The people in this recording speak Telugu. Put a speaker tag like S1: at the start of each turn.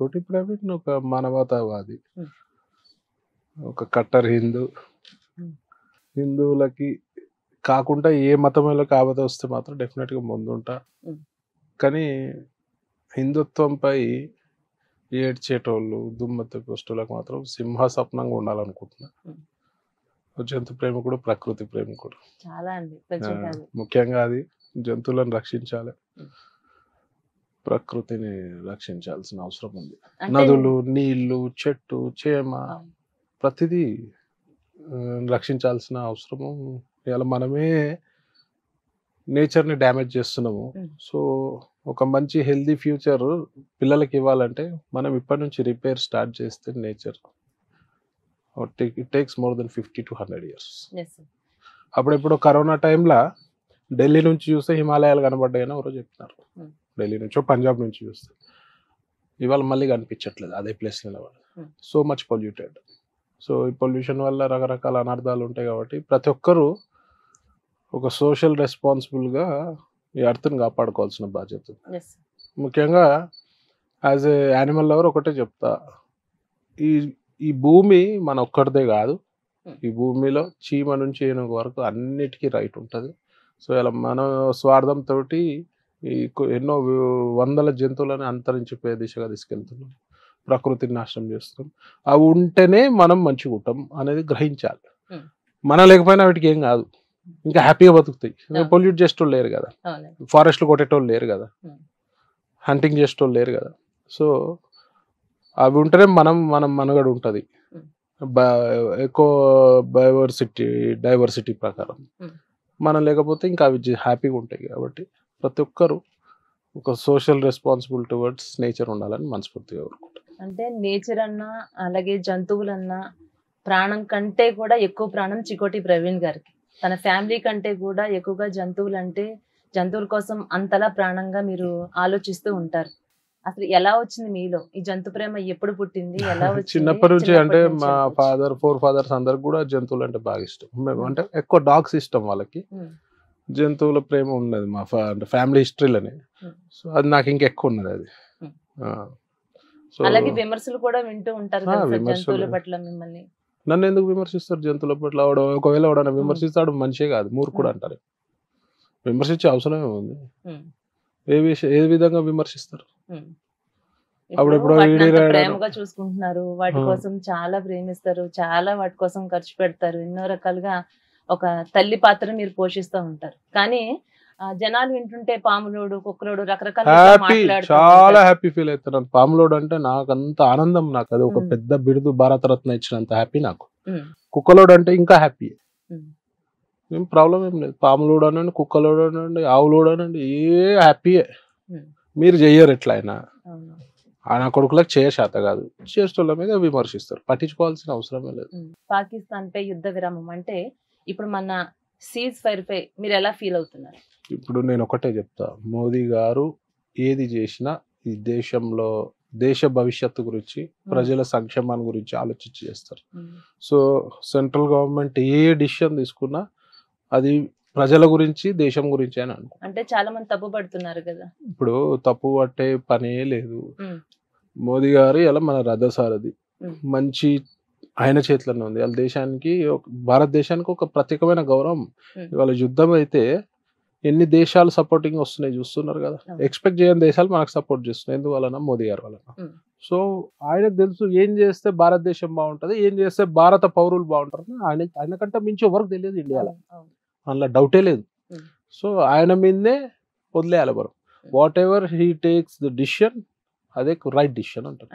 S1: చికోటి ప్రవీణ్ ఒక మానవతావాది,
S2: హ్మ్.
S1: ఒక కట్టర్ హిందూ.
S2: హ్మ్.
S1: హిందువులకి కాకుండా ఏ మతంలోకి ఆపద వస్తే మాత్రం డెఫినెట్‌గా ముందుంటా.
S2: హ్మ్.
S1: కానీ హిందుత్వంపై ఏడ్చేటోళ్ళు, దుమ్మెత్తిపోసేటోళ్ళకి మాత్రం సింహస్వప్నంగా ఉండాలనుకుంటున్నా.
S2: హ్మ్.
S1: జంతు ప్రేమికుడు, ప్రకృతి ప్రేమికుడు.
S2: చాలా అండి. కొంచెం కాదు.
S1: ముఖ్యంగా అది జంతువులను రక్షించాలి.
S2: హ్మ్.
S1: ప్రకృతిని రక్షించాల్సిన అవసరం ఉంది.
S2: అంటే
S1: నదులు, నీళ్లు, చెట్టు, చేమ
S2: అవును.
S1: ప్రతిదీ రక్షించాల్సిన అవసరము ఇవాళ మనమే నేచర్‌ని డ్యామేజ్ చేస్తున్నాము.
S2: హ్మ్.
S1: సో, ఒక మంచి హెల్తీ ఫ్యూచర్ పిల్లలకి ఇవ్వాలంటే మనం ఇప్పటి నుంచి రిపేర్ స్టార్ట్ చేస్తే nature it takes more than 50-100 years.
S2: Yes.
S1: అప్పుడెప్పుడో కరోనా టైంలో ఢిల్లీ నుంచి చూస్తే హిమాలయాలు కనబడ్డాయని ఎవరో చెప్తున్నారు.
S2: హ్మ్.
S1: ఢిల్లీ నుంచో, పంజాబ్ నుంచి చూస్తే. ఇవాళ మళ్ళీ కనిపించట్లేదు అదే ప్లేస్ నిలబడి.
S2: హ్మ్.
S1: So much polluted. సో ఈ పొల్యూషన్ వల్ల రకరకాల అనర్థాలు ఉంటాయి కాబట్టి ప్రతి ఒక్కరూ ఒక సోషల్ రెస్పాన్సిబుల్‌గా ఈ ఎర్త్‌ని కాపాడుకోవాల్సిన బాధ్యత ఉంది.
S2: యెస్.
S1: ముఖ్యంగా యాజ్ ఎ యానిమల్ లవర్ ఒకటే చెప్తా. ఈ ఈ భూమి మన ఒక్కడిదే కాదు.
S2: హ్మ్.
S1: ఈ భూమిలో చీమ నుంచి ఏనుగు వరకు అన్నిటికీ రైట్ ఉంటది. సో ఇలా మన స్వార్థంతోటి ఈ ఎన్నో వందల జంతువులను అంతరించిపోయే దిశగా తీసుకెళ్తున్నాం. ప్రకృతిని నాశనం చేస్తున్నాం. అవి ఉంటేనే మనం మంచిగుంటాం అనేది గ్రహించాలి.
S2: హ్మ్.
S1: మనం లేకపోయినా వాటికి ఏం కాదు. ఇంకా హ్యాపీగా బతుకుతాయి. పొల్యూట్ చేసేటోళ్ళు లేరు కదా.
S2: అవునండి.
S1: ఫారెస్ట్‌లు కొట్టేటోళ్ళు లేరు కదా.
S2: హ్మ్.
S1: హంటింగ్ చేసేటోళ్ళు లేరు కదా. సో అవి ఉంటేనే మనం మనుగడ ఉంటది.
S2: హ్మ్.
S1: బ ఎకో డైవర్సిటీ ప్రకారం.
S2: హ్మ్.
S1: మనం లేకపోతే ఇంకా అవి హ్యాపీగా ఉంటాయి కాబట్టి ప్రతి ఒక్కరు ఒక సోషల్ రెస్పాన్సిబుల్ టువర్డ్స్ నేచర్ ఉండాలని మనస్ఫూర్తిగా కోరుకుంటాను.
S2: అంటే నేచర్ అన్నా, అలాగే జంతువులన్నా ప్రాణం కంటే కూడా ఎక్కువ ప్రాణం చికోటి ప్రవీణ్ గారికి. తన ఫ్యామిలీ కంటే కూడా ఎక్కువగా జంతువుల కోసం అంతలా ప్రాణంగా మీరు ఆలోచిస్తూ ఉంటారు. అసలు ఎలా వచ్చింది మీలో? ఈ జంతు ప్రేమ ఎప్పుడు పుట్టింది? ఎలా వచ్చింది?
S1: చిన్నప్పటి నుంచి అంటే
S2: చిన్నప్పటి నుంచి
S1: మా
S2: అనుకోవచ్చు.
S1: ఫోర్ ఫాదర్స్ అందరికి కూడా జంతువులు అంటే బాగా ఇష్టం.
S2: హ్మ్.
S1: అంటే ఎక్కువ డాగ్స్ ఇష్టం వాళ్ళకి.
S2: హ్మ్.
S1: జంతువుల ప్రేమ ఉన్నది మా అంటే ఫ్యామిలీ హిస్టరీలోనే.
S2: హ్మ్.
S1: సో అది నాకు ఇంకెక్కువ ఉన్నది అది.
S2: హ్మ్.
S1: ఆ! సో
S2: అలాగే విమర్శలు కూడా వింటూ ఉంటారు కదా సార్
S1: విమర్శలు
S2: జంతువుల పట్ల మిమ్మల్ని.
S1: నన్నెందుకు విమర్శిస్తారు జంతువుల పట్ల? ఒకవేళ ఎవడన్నా
S2: హ్మ్.
S1: విమర్శిస్తాడు మనిషే కాదు మూర్ఖుడు
S2: హ్మ్.
S1: అంటారు. విమర్శించే అవసరం ఏముంది?
S2: హ్మ్.
S1: ఏ విధంగా విమర్శిస్తారు?
S2: హ్మ్. ఇప్పుడు
S1: అప్పుడెప్పుడో
S2: వాటిని అంత
S1: ఈడీరాడాను.
S2: ప్రేమగా చూసుకుంటున్నారు. వాటి
S1: ఆ!
S2: కోసం చాలా ప్రేమిస్తారు. చాలా వాటి కోసం ఖర్చు పెడతారు. ఎన్నో రకాలుగా ఒక తల్లి పాత్ర మీరు పోషిస్తూ ఉంటారు. కానీ జనాలు వింటుంటే పాములోడు, కుక్కలోడు రకరకాలుగా ఇట్లా
S1: హ్యాపీ
S2: మాట్లాడుతూ
S1: చాలా
S2: ఉంటారు.
S1: హ్యాపీ ఫీల్ అవుతాను. పాములోడు అంటే నాకంత ఆనందం నాకు. అది ఒక
S2: హ్మ్.
S1: పెద్ద బిరుదు భారతరత్న ఇచ్చినంత హ్యాపీ నాకు.
S2: హ్మ్.
S1: కుక్కలోడు అంటే ఇంకా హ్యాపీ.
S2: హ్మ్.
S1: ఏం ప్రాబ్లమ్ ఏం లేదు. పాములోడు అనండి, కుక్కలోడు అనండి, ఆవులోడు అనండి హ్యాపీయే.
S2: హ్మ్.
S1: మీరు చెయ్యరు ఎట్లయినా.
S2: అవును.
S1: నా కొడుకులకు చేత కాదు. చేసేటోళ్ళ మీద విమర్శిస్తారు. పట్టించుకోవాల్సిన అవసరమే లేదు.
S2: హ్మ్. పాకిస్తాన్‌పై యుద్ధ విరామం అంటే ఇప్పుడు మన సీజ్ ఫైర్‌పై మీరెలా ఫీల్ అవుతున్నారు?
S1: ఇప్పుడు నేను ఒకటే చెప్తా. మోదీ గారు ఏది చేసినా ఈ దేశంలో దేశ భవిష్యత్తు గురించి,
S2: హ్మ్.
S1: ప్రజల సంక్షేమాన్ని గురించి ఆలోచించి చేస్తారు.
S2: హ్మ్.
S1: సో సెంట్రల్ గవర్నమెంట్ ఏ డిసిషన్ తీసుకున్నా అది ప్రజల గురించి, దేశం గురించి అని అనుకుంటా.
S2: అంటే చాలా మంది తప్పుపడుతున్నారు కదా!
S1: ఇప్పుడు తప్పు పట్టే పనే లేదు.
S2: హ్మ్.
S1: మోదీ గారు ఇలా మన రథసారథి.
S2: హ్మ్.
S1: మంచి ఆయన చేతిలోనే ఉంది. వాళ్ళ దేశానికి భారతదేశానికి ఒక ప్రత్యేకమైన గౌరవం.
S2: హ్మ్.
S1: ఇవాళ యుద్ధం అయితే ఎన్ని దేశాలు సపోర్టింగ్ వస్తున్నాయి చూస్తున్నారు కదా.
S2: అవును.
S1: ఎక్స్‌పెక్ట్ చేయని దేశాలు మనకు సపోర్ట్ చేస్తున్నాయి. ఎందువలన? మోదీ గారి వలన.
S2: హ్మ్.
S1: సో ఆయనకు తెలుసు ఏం చేస్తే భారతదేశం బావుంటది, ఏం చేస్తే భారత పౌరులు బావుంటారని ఆయనకంటే మించి ఎవరికి తెలియదు ఇండియాలో.
S2: అవును. అవును.
S1: అందులో డౌటే లేదు.
S2: హ్మ్.
S1: సో ఆయన మీదనే వదిలేయాలి మనం.
S2: హ్మ్.
S1: What ever he takes the decision అదే రైట్ డిసిషన్ అంటారు.